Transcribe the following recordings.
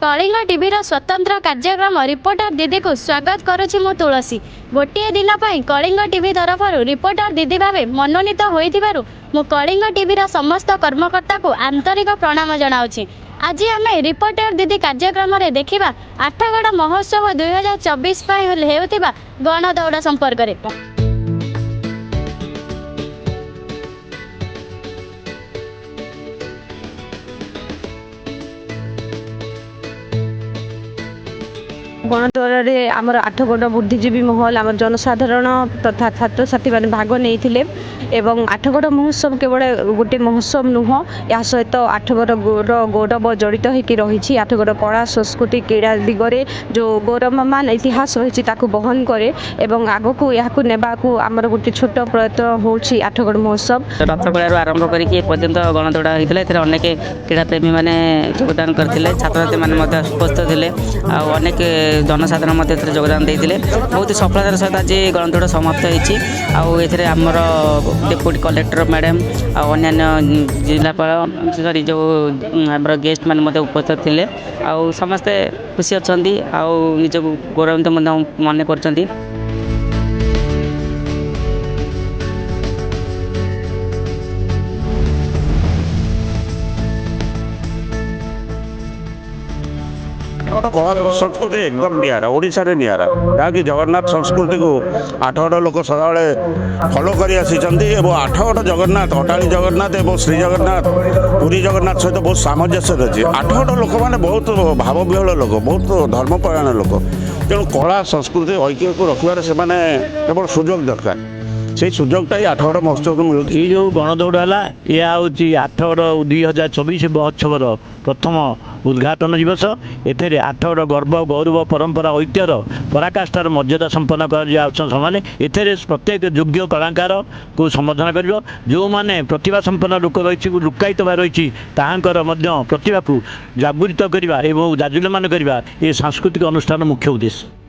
Kalinga TV स्वतंत्र कार्यक्रम reporter दीदी को स्वागत करुछि मो तुलसी। गोटे दिन कलिंग टीवी तरफ रिपोर्टर दीदी भाव मनोनीत होइथिबारु मो कलिंग टीवी समस्त कर्मकर्ता को आंतरिक प्रणाम जनाउछि। आज आम रिपोर्टर दीदी कार्यक्रम रे देखिबा आठगड़ महोत्सव 2024 हेउथिबा गणदौड़ संपर्क रे। गणदौड़ आमर आठगड़ बुद्धिजीवी महल आम जनसाधारण तथा छात्र छात्री मैंने भाग नहीं एवं आठगड़ महोत्सव केवल गोटे महोत्सव नुह या सहित आठगड़ गौरव जड़ित होकर रही। आठगड़ कला संस्कृति क्रीड़ा दिगरे जो गौरवमान इतिहास रही बहन करे एवं आग को यहाँ नेबा आमर गोटे छोट प्रयत्न होची आठगड़ महोत्सव। रथगड़ू आरंभ करके पर्यंत गणदौड़ होता है। अनेक क्रीड़ाप्रेमी मैंने योगदान करते छात्र छात्री मैंने उपस्थित थे अनेक जनसाधारण योगदान देते बहुत सफलतार सहित आज गणदौड़ समाप्त होती। आमर डेप्यूटी कलेक्टर मैडम अन्य जिलापाल सॉरी जो आमर गेस्ट मैंने उपस्थित थे समस्ते खुशी अच्छा निज गौरवान्वित मन कर। कला संस्कृति एकदम निरा ओडिशा रे निरा जहाँकि जगन्नाथ संस्कृति को आठगड़ लोक सदा फॉलो कर आठगड़ जगन्नाथ अटाणी जगन्नाथ और श्री जगन्नाथ पुरी जगन्नाथ सहित बहुत सामंजस्य रही। आठगड़ लोक मैंने बहुत भावविहल लोक बहुत धर्मपरायण लोक तेणु कला संस्कृति ऐक्य को रखबार से केवल सुजोग दरकार से सुजोगटा ही आठगड़ महोत्सव को मिलूँ। ये जो गणदौड़ है यह हूँ आठगड़ 2024 महोत्सवर प्रथम उद्घाटन दिवस। एथे आठगड़ गर्व गौरव परंपरा ऐतिह्यर पराकाष्ठार मर्यादा संपन्न कर एथे प्रत्येक योग्य कलाकार को संबोधन कर जो मैंने प्रतिभा संपन्न लोक रही लुकायित रही प्रतिभा को जागृत करने और जाजुल्यमान करने ये सांस्कृतिक अनुष्ठान मुख्य उद्देश्य।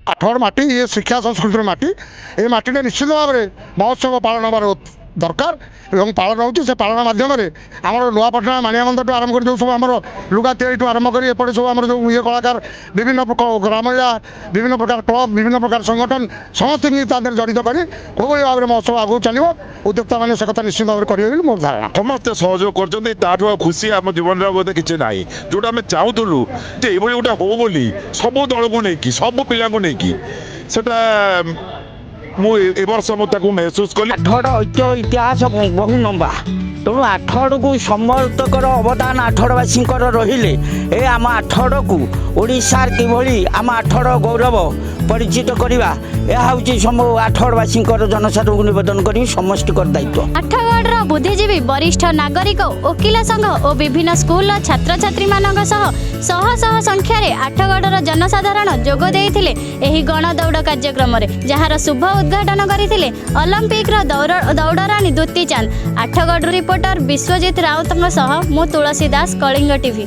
आठगड़ माटी ये शिक्षा संस्कृतिर माटी ये माटी निश्चित भाव में महोत्सव पालन हमार दरकार एवं पालन होती से पालन मध्यम आमर नुआपटना मानिया मंदिर टू आरंभ कर जो सब आम लुगा तैयारी आरंभ कर एपटे सब आम जो ये कलाकार विभिन्न ग्रामीणा विभिन्न प्रकार क्लब विभिन्न प्रकार संगठन समस्त जड़ित कर भाव में महोत्सव आगे चलो उद्योक्ता मैंने से कथा निश्चित भाव में करेंगे मोर धारणा। समस्ते सहयोग कर खुशी आम जीवन में बोधे किसी ना जोटा आम चाहूलु ये गोटे हो बोली सब दल को लेकिन सब पिला को लेकिन वर्ष मुझे महसूस कली। आठगड़ ऐतिह्य इतिहास बहु लंबा तेणु आठगड़ को समर्थकर अवदान आठगड़वासी रहिले ए आम आठगड़ को ओडिशार किभली आम आठगड़ गौरव परिचित करवा यह हूँ सब आठगड़वासी जनसाधारण को निवेदन कर समष्टि दायित्व। आठगड़ बुद्धिजीवी वरिष्ठ नागरिक वकिल संघ और विभिन्न स्कूल छात्र छात्री मान शह शह संख्यार आठगड़ जनसाधारण जोग देते एही गणदौड़ कार्यक्रम जार शुभ उद्घाटन करते ओलंपिक दौड़राणी दुती चांद। आठगड़ रिपोर्टर विश्वजित राउत मु तुलसी दास कलिंग टीवी।